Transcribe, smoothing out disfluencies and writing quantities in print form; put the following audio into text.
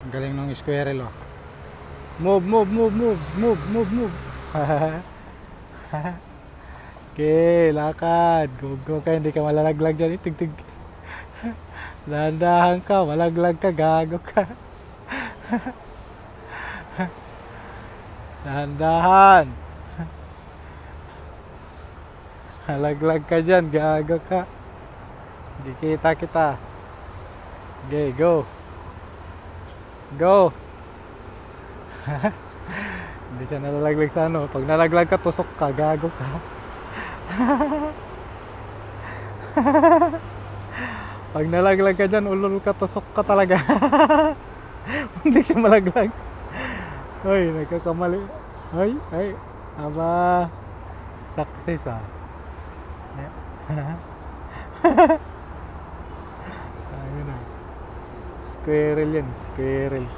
Galing ng squirrel oh. Move, move, move, move, move, move, move. Okay, lakad. Go ka, hindi ka malalaglag dyan. Tig-tig. Dahan ka, malaglag ka, gago ka. Dahan-dahan. Malaglag ka dyan, gago ka. Hindi kita. Okay, go. Go. Hindi siya nalalaglag sa ano. Pag nalaglag ka, tusok ka, gago ka. Pag nalaglag ka dyan, ulol ka, tusok ka talaga. Hindi siya malaglag. Ay, nagkakamali. Ay. Aba. Success ah. Ayun na. Squirrel yan, squirrel.